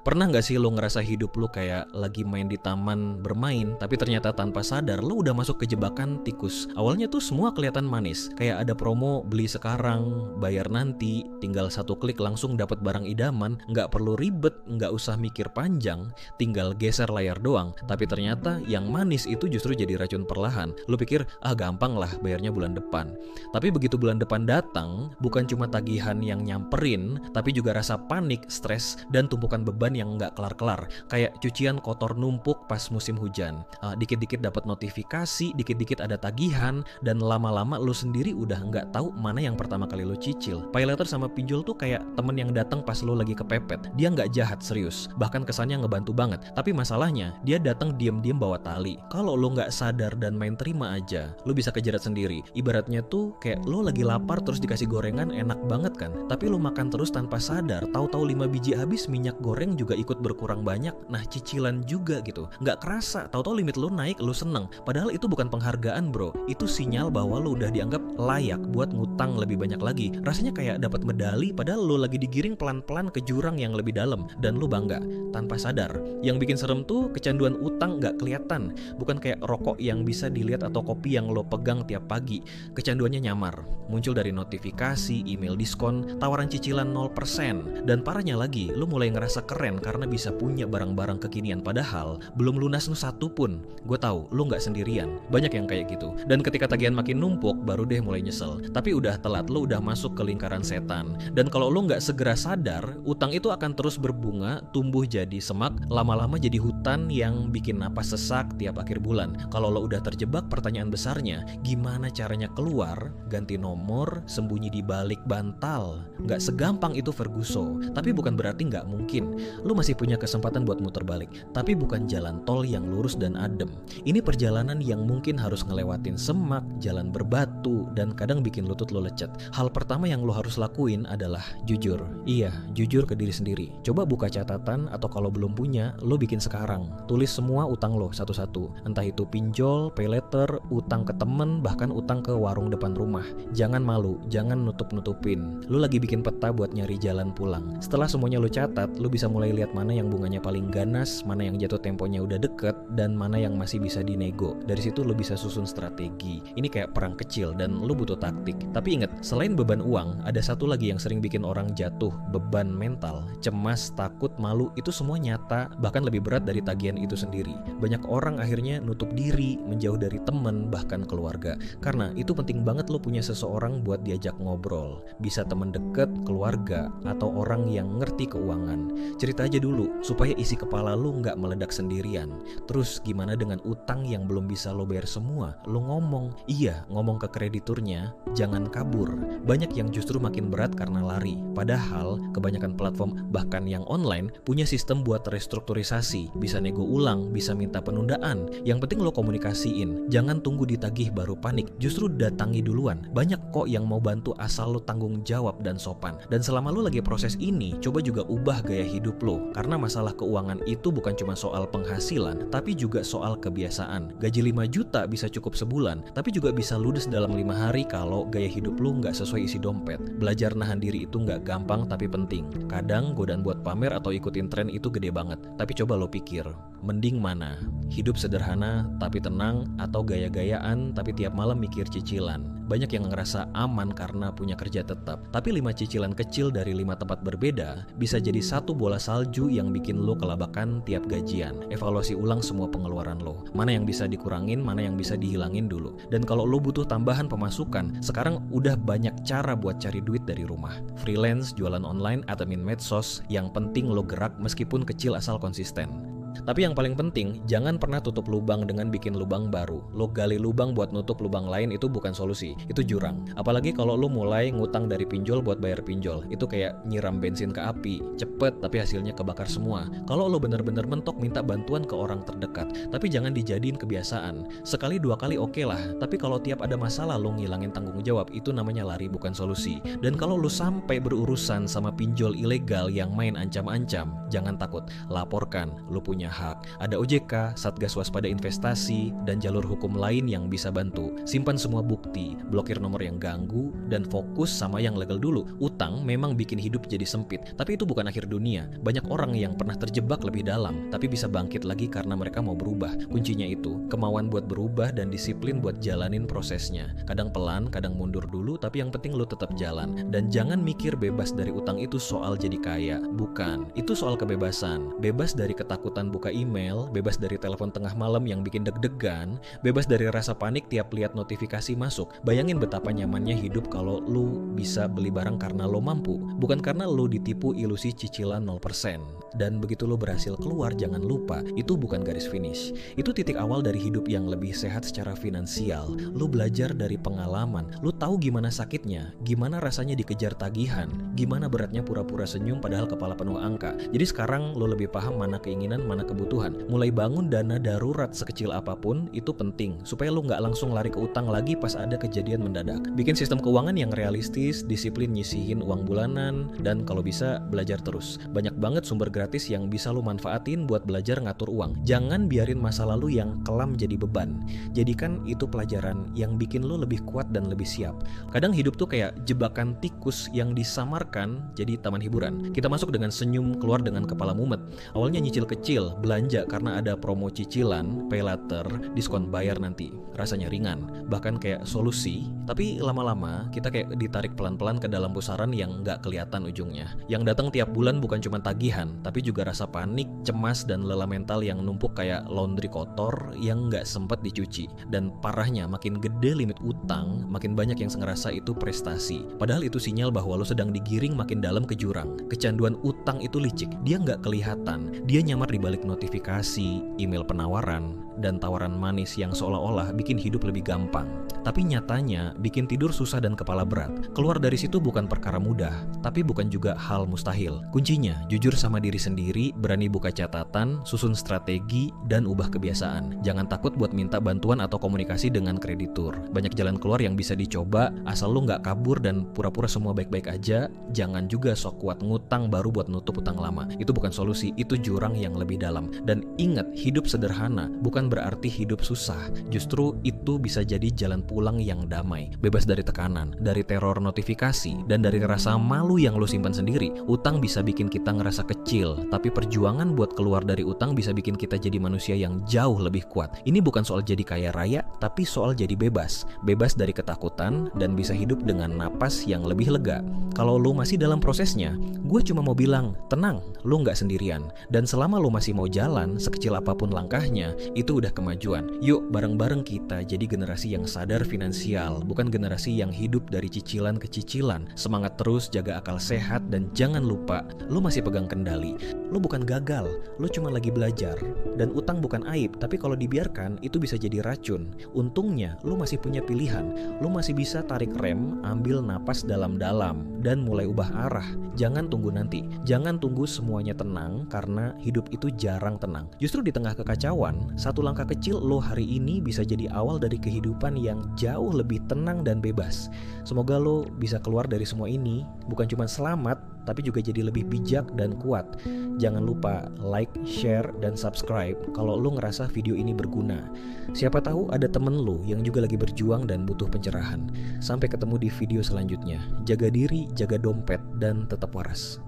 Pernah nggak sih lo ngerasa hidup lo kayak lagi main di taman bermain, tapi ternyata tanpa sadar lo udah masuk ke jebakan tikus. Awalnya tuh semua kelihatan manis, kayak ada promo beli sekarang, bayar nanti, tinggal satu klik langsung dapat barang idaman, nggak perlu ribet, nggak usah mikir panjang, tinggal geser layar doang. Tapi ternyata yang manis itu justru jadi racun perlahan. Lo pikir, gampang lah bayarnya bulan depan. Tapi begitu bulan depan datang, bukan cuma tagihan yang nyamperin, tapi juga rasa panik, stres, dan tumpukan beban yang nggak kelar-kelar, kayak cucian kotor numpuk pas musim hujan. Dikit-dikit dapat notifikasi, dikit-dikit ada tagihan, dan lama-lama lo sendiri udah nggak tahu mana yang pertama kali lo cicil. Paylater sama pinjol tuh kayak temen yang datang pas lo lagi kepepet. Dia nggak jahat, serius, bahkan kesannya ngebantu banget. Tapi masalahnya dia datang diam-diam bawa tali. Kalau lo nggak sadar dan main terima aja, lo bisa kejerat sendiri. Ibaratnya tuh kayak lo lagi lapar terus dikasih gorengan, enak banget kan? Tapi lo makan terus tanpa sadar, tahu-tahu 5 biji habis, minyak goreng juga ikut berkurang banyak. Nah, cicilan juga gitu. Nggak kerasa, tahu-tahu limit lo naik, lo seneng. Padahal itu bukan penghargaan, bro. Itu sinyal bahwa lo udah dianggap layak buat ngutang lebih banyak lagi. Rasanya kayak dapat medali, padahal lo lagi digiring pelan-pelan ke jurang yang lebih dalam, dan lo bangga tanpa sadar. Yang bikin serem tuh kecanduan utang nggak kelihatan, bukan kayak rokok yang bisa dilihat atau kopi yang lo pegang tiap pagi. Kecanduannya nyamar, muncul dari notifikasi, email diskon, tawaran cicilan 0%, dan parahnya lagi, lo mulai ngerasa keren karena bisa punya barang-barang kekinian, padahal belum lunas satu pun. Gue tahu lo nggak sendirian, banyak yang kayak gitu. Dan ketika tagihan makin numpuk, baru deh mulai nyesel. Tapi udah telat, lo udah masuk ke lingkaran setan. Dan kalau lo nggak segera sadar, utang itu akan terus berbunga, tumbuh jadi semak, lama-lama jadi hutan yang bikin napas sesak tiap akhir bulan. Kalau lo udah terjebak, pertanyaan besarnya, gimana caranya keluar? Ganti nomor, sembunyi di balik bantal. Nggak segampang itu Ferguso, tapi bukan berarti nggak mungkin. Lo masih punya kesempatan buat muter balik, tapi bukan jalan tol yang lurus dan adem. Ini perjalanan yang mungkin harus ngelewatin semak, jalan berbatu, dan kadang bikin lutut lo lecet. Hal pertama yang lo harus lakuin adalah jujur. Iya, jujur ke diri sendiri. Coba buka catatan, atau kalau belum punya, lo bikin sekarang. Tulis semua utang lo satu-satu. Entah itu pinjol, paylater, utang ke temen, bahkan utang ke warung depan rumah. Jangan malu, jangan nutup-nutupin. Lo lagi bikin peta buat nyari jalan pulang. Setelah semuanya lo catat, lo bisa mulai lihat mana yang bunganya paling ganas, mana yang jatuh temponya udah deket, dan mana yang masih bisa dinego. Dari situ lo bisa susun strategi. Ini kayak perang kecil dan lo butuh taktik. Tapi ingat, selain beban uang, ada satu lagi yang sering bikin orang jatuh, beban mental. Cemas, takut, malu, itu semua nyata, bahkan lebih berat dari tagihan itu sendiri. Banyak orang akhirnya nutup diri, menjauh dari temen, bahkan keluarga. Karena itu penting banget lo punya seseorang buat diajak ngobrol. Bisa temen deket, keluarga, atau orang yang ngerti keuangan. Cerita aja dulu, supaya isi kepala lo nggak meledak sendirian. Terus gimana dengan utang yang belum bisa lo bayar semua? Lo ngomong, ngomong ke krediturnya, jangan kabur. Banyak yang justru makin berat karena lari. Padahal kebanyakan platform, bahkan yang online, punya sistem buat restrukturisasi. Bisa nego ulang, bisa minta penundaan. Yang penting lo komunikasiin. Jangan tunggu ditagih baru panik. Justru datangi duluan. Banyak kok yang mau bantu asal lo tanggung jawab dan sopan. Dan selama lo lagi proses ini, coba juga ubah gaya hidup lo. Karena masalah keuangan itu bukan cuma soal penghasilan, tapi juga soal kebiasaan. Gaji 5 juta bisa cukup sebulan, tapi juga bisa ludes dalam 5 hari kalau gaya hidup lo nggak sesuai isi dompet. Belajar nahan diri itu nggak gampang tapi penting. Kadang godaan buat pamer atau ikutin tren itu gede banget. Tapi coba lo pikir, mending mana? Hidup sederhana tapi tenang, atau gaya-gayaan tapi tiap malam mikir cicilan? Banyak yang ngerasa aman karena punya kerja tetap. Tapi 5 cicilan kecil dari 5 tempat berbeda bisa jadi satu bola salju yang bikin lo kelabakan tiap gajian. Evaluasi ulang semua pengeluaran lo. Mana yang bisa dikurangin, mana yang bisa dihilangin dulu. Dan kalau lo butuh tambahan pemasukan, sekarang udah banyak cara buat cari duit dari rumah. Freelance, jualan online, admin medsos. Yang penting lo gerak meskipun kecil asal konsisten. Tapi yang paling penting, jangan pernah tutup lubang dengan bikin lubang baru. Lo gali lubang buat nutup lubang lain itu bukan solusi, itu jurang. Apalagi kalau lo mulai ngutang dari pinjol buat bayar pinjol, itu kayak nyiram bensin ke api, cepet tapi hasilnya kebakar semua. Kalau lo bener-bener mentok, minta bantuan ke orang terdekat, tapi jangan dijadiin kebiasaan. Sekali 2 kali oke lah, tapi kalau tiap ada masalah lo ngilangin tanggung jawab, itu namanya lari bukan solusi. Dan kalau lo sampai berurusan sama pinjol ilegal yang main ancam-ancam, jangan takut, laporkan. Lo punya punya hak. Ada OJK, Satgas Waspada Investasi, dan jalur hukum lain yang bisa bantu. Simpan semua bukti, blokir nomor yang ganggu, dan fokus sama yang legal dulu. Utang memang bikin hidup jadi sempit, tapi itu bukan akhir dunia. Banyak orang yang pernah terjebak lebih dalam, tapi bisa bangkit lagi karena mereka mau berubah. Kuncinya itu, kemauan buat berubah dan disiplin buat jalanin prosesnya. Kadang pelan, kadang mundur dulu, tapi yang penting lu tetap jalan. Dan jangan mikir bebas dari utang itu soal jadi kaya. Bukan, itu soal kebebasan. Bebas dari ketakutan buka email, bebas dari telepon tengah malam yang bikin deg-degan, bebas dari rasa panik tiap lihat notifikasi masuk. Bayangin betapa nyamannya hidup kalau lu bisa beli barang karena lo mampu, bukan karena lu ditipu ilusi cicilan 0%. Dan begitu lo berhasil keluar, jangan lupa, itu bukan garis finish. Itu titik awal dari hidup yang lebih sehat secara finansial. Lo belajar dari pengalaman, lo tahu gimana sakitnya, gimana rasanya dikejar tagihan, gimana beratnya pura-pura senyum padahal kepala penuh angka. Jadi sekarang lo lebih paham mana keinginan, mana kebutuhan. Mulai bangun dana darurat sekecil apapun, itu penting, supaya lo nggak langsung lari ke utang lagi pas ada kejadian mendadak. Bikin sistem keuangan yang realistis, disiplin nyisihin uang bulanan, dan kalau bisa belajar terus. Banyak banget sumber gratis yang bisa lo manfaatin buat belajar ngatur uang. Jangan biarin masa lalu yang kelam jadi beban. Jadikan itu pelajaran yang bikin lo lebih kuat dan lebih siap. Kadang hidup tuh kayak jebakan tikus yang disamarkan jadi taman hiburan. Kita masuk dengan senyum, keluar dengan kepala mumet. Awalnya nyicil kecil, belanja karena ada promo cicilan, pay later, diskon bayar nanti. Rasanya ringan, bahkan kayak solusi. Tapi lama-lama kita kayak ditarik pelan-pelan ke dalam pusaran yang nggak kelihatan ujungnya. Yang datang tiap bulan bukan cuma tagihan, tapi juga rasa panik, cemas, dan lelah mental yang numpuk kayak laundry kotor yang nggak sempat dicuci. Dan parahnya, makin gede limit utang, makin banyak yang ngerasa itu prestasi. Padahal itu sinyal bahwa lo sedang digiring makin dalam ke jurang. Kecanduan utang itu licik, dia nggak kelihatan. Dia nyamar di balik notifikasi, email penawaran, dan tawaran manis yang seolah-olah bikin hidup lebih gampang. Tapi nyatanya, bikin tidur susah dan kepala berat. Keluar dari situ bukan perkara mudah, tapi bukan juga hal mustahil. Kuncinya, jujur sama diri sendiri, berani buka catatan, susun strategi, dan ubah kebiasaan. Jangan takut buat minta bantuan atau komunikasi dengan kreditur. Banyak jalan keluar yang bisa dicoba, asal lu nggak kabur dan pura-pura semua baik-baik aja. Jangan juga sok kuat ngutang baru buat nutup utang lama. Itu bukan solusi, itu jurang yang lebih dalam. Dan ingat, hidup sederhana bukan berarti hidup susah. Justru itu bisa jadi jalan pulang yang damai, bebas dari tekanan, dari teror notifikasi, dan dari rasa malu yang lo simpan sendiri. Utang bisa bikin kita ngerasa kecil, tapi perjuangan buat keluar dari utang bisa bikin kita jadi manusia yang jauh lebih kuat. Ini bukan soal jadi kaya raya, tapi soal jadi bebas. Bebas dari ketakutan dan bisa hidup dengan napas yang lebih lega. Kalau lo masih dalam prosesnya, gue cuma mau bilang, tenang, lo nggak sendirian. Dan selama lo masih mau jalan, sekecil apapun langkahnya, itu udah kemajuan. Yuk bareng-bareng kita jadi generasi yang sadar finansial, bukan generasi yang hidup dari cicilan ke cicilan. Semangat terus, jaga akal sehat, dan jangan lupa, lo masih pegang kendali. Lo bukan gagal, lo cuma lagi belajar. Dan utang bukan aib, tapi kalau dibiarkan, itu bisa jadi racun. Untungnya, lo masih punya pilihan. Lo masih bisa tarik rem, ambil napas dalam-dalam, dan mulai ubah arah. Jangan tunggu nanti. Jangan tunggu semuanya tenang, karena hidup itu jarang tenang. Justru di tengah kekacauan, satu langkah kecil lo hari ini bisa jadi awal dari kehidupan yang jauh lebih tenang dan bebas. Semoga lo bisa keluar dari semua ini, bukan cuma selamat, tapi juga jadi lebih bijak dan kuat. Jangan lupa like, share, dan subscribe kalau lo ngerasa video ini berguna. Siapa tahu ada temen lo yang juga lagi berjuang dan butuh pencerahan. Sampai ketemu di video selanjutnya. Jaga diri, jaga dompet, dan tetap waras.